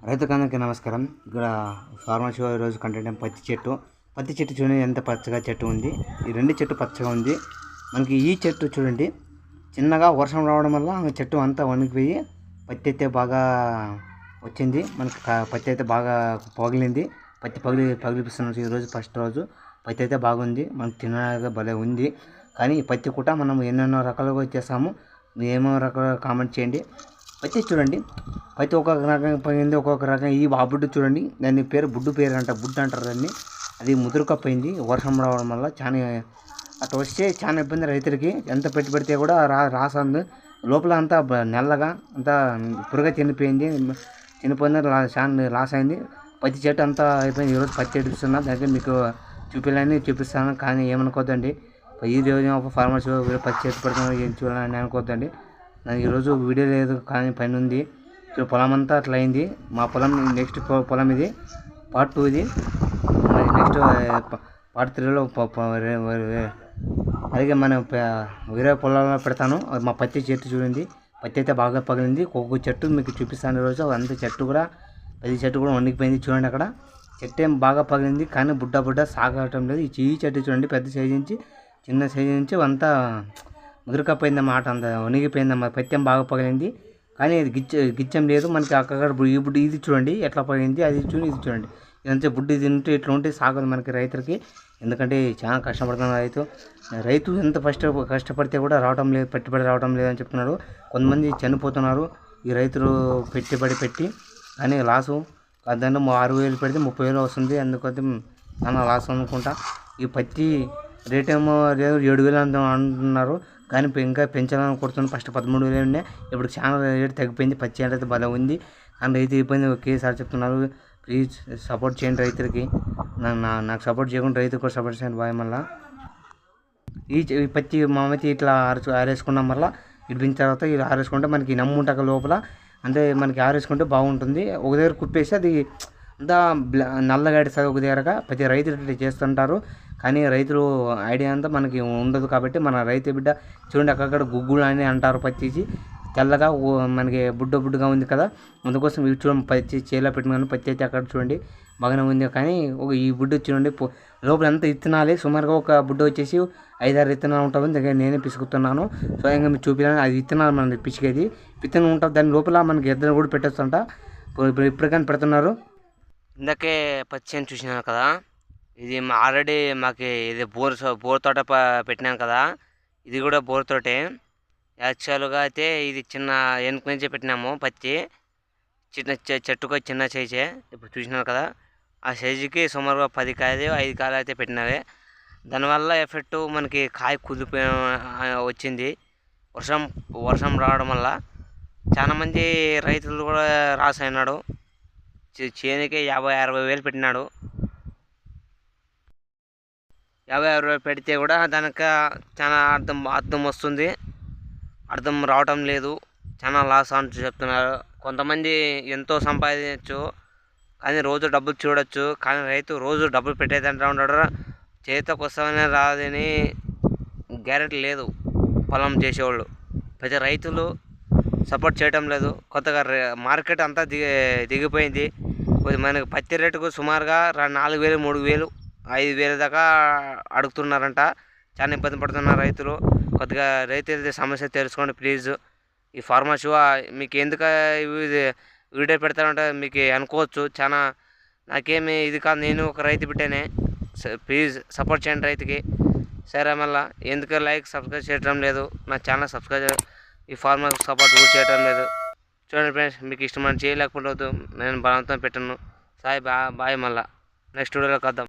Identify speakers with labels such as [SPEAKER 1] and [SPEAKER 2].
[SPEAKER 1] రైతుకందరికీ నమస్కారం. ఇక్కడ farmer show ఈరోజు కంటెంట్ పత్తి చెట్టు చూడండి ఎంత పచ్చగా చెట్టు ఉంది. ఈ రెండు చెట్టు పచ్చగా ఉంది. మనకి ఈ చెట్టు చూడండి చిన్నగా వర్షం రావడం వల్ల చెట్టు అంతా వణికిపోయి పత్తి అయితే బాగా వచ్చింది. మనకి పత్తి అయితే బాగా పగిలింది. పత్తి పగిలిపిస్తున్నాం ఈరోజు ఫస్ట్ రోజు. పత్తి అయితే బాగుంది, మనకి తినగా భలే ఉంది. కానీ ఈ పత్తి కూడా మనం ఎన్నెన్నో రకాలుగా చేస్తాము. ఏమో రకాలుగా కామెంట్ చేయండి. పత్తి చూడండి, పత్తి ఒక్కొక్క రకంగా పోయింది, ఒక్కొక్క రకంగా. ఈ ఆ బుడ్డు చూడండి, దాని పేరు బుడ్డు అంటారు దాన్ని. అది ముదురుకపోయింది వర్షం రావడం వల్ల. చాలా అట్లా వస్తే చాలా ఇబ్బంది రైతులకి. ఎంత పెడితే కూడా రాసింది లోపల అంతా నెల్లగా అంతా పురుగా చనిపోయింది. చాలా లాస్ అయింది. పత్తి చెట్టు అంతా అయిపోయింది. ఈరోజు పత్తి చెట్టు దగ్గర మీకు చూపిస్తాను. కానీ ఏమనుకోద్దండి, ఈ రోజు ఫార్మర్స్ పత్తి చెట్టు పెడుతున్నారు ఏం చూడాలని అనుకోద్దండి. నాకు ఈరోజు వీడియో లేదు, కానీ పని ఉంది. పొలం అంతా అట్లా అయింది. మా పొలం నెక్స్ట్ పొలం ఇది పార్ట్ 2, ఇది నెక్స్ట్ పార్ట్ 3లో అలాగే మనం వేరే పొలాల్లో పెడతాను. మా పత్తి చెట్టు చూడండి, పత్తి అయితే బాగా పగిలింది. ఒక్కొక్క చెట్టు మీకు చూపిస్తాను ఈరోజు. అంత చెట్టు కూడా పది చెట్టు కూడా వండిపోయింది. చూడండి అక్కడ చెట్టు ఏం బాగా పగిలింది, కానీ బుడ్డ సాగటం లేదు. ఈ చెట్టు చూడండి పెద్ద సైజు నుంచి చిన్న సైజు నుంచి అంతా ముదురుకపోయిందన్నమాట, అంత వణిగిపోయిందన్నమాట. పత్తి ఏం బాగా పగిలింది, కానీ ఇది గిచ్చం లేదు మనకి. అక్కడ ఈ బుడ్డు ఇది చూడండి ఎట్లా పగిలింది, అది చూడండి ఇది చూడండి. ఇదంతా బుడ్డు ఇది ఉంటే ఇట్లా ఉంటే సాగదు మనకి రైతులకి. ఎందుకంటే చాలా కష్టపడుతున్నారు రైతు ఎంత కష్టపడితే కూడా రావడం లేదు, పెట్టుబడి రావడం లేదని చెప్తున్నాడు. కొంతమంది చనిపోతున్నారు ఈ రైతులు పెట్టుబడి పెట్టి. కానీ లాసు దాంట్లో 6,000 పెడితే 30,000 వస్తుంది. అందుకని చాలా లాస్ అనుకుంటా. ఈ పత్తి రేట్ ఏమో 7,000 అంటున్నారు, కానీ ఇంకా పెంచాలని కొడుతున్నాను. ఫస్ట్ 13,000 ఉన్నాయి, ఇప్పుడు చాలా రేటు తగ్గిపోయింది. పచ్చి అయితే భలే ఉంది, కానీ రైతు ఇబ్బంది ఒకేసారి చెప్తున్నారు. ప్లీజ్ సపోర్ట్ చేయండి రైతులకి. నాకు సపోర్ట్ చేయకుండా రైతుకు కూడా సపోర్ట్ చేయండి. బాయ్. మళ్ళీ ఈ పత్తి మామైతే ఇట్లా ఆరేసుకున్నాం. మళ్ళీ ఇడిపిన తర్వాత ఇలా ఆరేసుకుంటే మనకి నమ్ముంటాక లోపల అంటే మనకి ఆరేసుకుంటే బాగుంటుంది. ఒక దగ్గర కుప్పేసి అది అంతా నల్లగా ఎడుస్తుంది ఒక దగ్గరగా. ప్రతి రైతులు ఇట్లా చేస్తుంటారు, కానీ రైతులు ఐడియా అంతా మనకి ఉండదు. కాబట్టి మన రైతు బిడ్డ చూడండి అక్కడక్కడ గుగ్గులు అని అంటారు. పత్తి తెల్లగా మనకి బుడ్డగా ఉంది కదా, అందుకోసం ఇవి చూడండి. పత్తి చేలో పెట్టుకున్నాను. పత్తి అయితే అక్కడ చూడండి బాగానే ఉంది, కానీ ఈ బుడ్డ చూడండి లోపల ఎంత ఇత్తనాలి. సుమారుగా ఒక బుడ్డ వచ్చేసి 5-6 విత్తనాలు ఉంటుంది. దగ్గర నేనే పిసుకుతున్నాను. స్వయంగా మీరు చూపించాను. అది విత్తనాలు మనకి పిసికేది విత్తనం ఉంటుంది. దాని లోపల మనకి ఎద్దరు కూడా పెట్టొచ్చంట. ఇప్పుడు కానీ పెడుతున్నారు. ఇందాకే పత్తి అని చూసినాను కదా, ఇది ఆల్రెడీ మాకు ఇది బోర్ తోట పెట్టినాను కదా, ఇది కూడా బోర్ తోటే. యాక్చువల్గా అయితే ఇది చిన్న వెనుక నుంచే పెట్టినాము పత్తి. చిన్న చెట్టుకు చిన్న సైజే. ఇప్పుడు చూసినారు కదా, ఆ సైజుకి సుమారుగా 10 కాయలు 5 కాయలు అయితే పెట్టినవే. దానివల్ల ఎఫెక్ట్ మనకి కాయ కుదిరిపోయి వచ్చింది. వర్షం రావడం వల్ల చాలామంది రైతులు కూడా రాసైనాడు. చేనుకి 50-60 వేలు పెట్టినాడు. 50-60 వేలు పెడితే కూడా దానికి చాలా అర్థం వస్తుంది. అర్థం రావటం లేదు, చాలా లాస్ అని చెప్తున్నారు. కొంతమంది ఎంతో సంపాదించవచ్చు, కానీ రోజు డబ్బులు చూడొచ్చు. కానీ రైతు రోజు డబ్బులు పెట్టేదంటా ఉన్నాడు. చేతికి వస్తామనే రాదని గ్యారెంటీ లేదు పొలం చేసేవాళ్ళు. ప్రతి రైతులు సపోర్ట్ చేయడం లేదు. కొత్తగా మార్కెట్ అంతా దిగిపోయింది. మనకి పత్తి రేటుకు సుమారుగా 4,000, 3,000, 5,000 దాకా అడుగుతున్నారంట. చాలా ఇబ్బంది పడుతున్నారు రైతులు. కొద్దిగా రైతుల సమస్య తెలుసుకోండి ప్లీజ్. ఈ ఫార్మర్ షో మీకు ఎందుకు వీడియో పెడతానంటే మీకు అనుకోవచ్చు. చాలా నాకేమి ఇది కాదు, నేను ఒక రైతు బిడ్డనే. ప్లీజ్ సపోర్ట్ చేయండి రైతుకి. సరే, మళ్ళీ ఎందుకు సబ్స్క్రైబ్ చేయడం లేదు నా ఛానల్. సబ్స్క్రైబ్ ఈ ఫార్మర్ సపోర్ట్ కూడా చేయడం లేదు. చూడండి ఫ్రెండ్స్, మీకు ఇష్టమని చేయలేకపోతే నేను బలవంతం పెట్టను. బాయ్. మళ్ళీ నెక్స్ట్ వీడియోలో కద్దాం.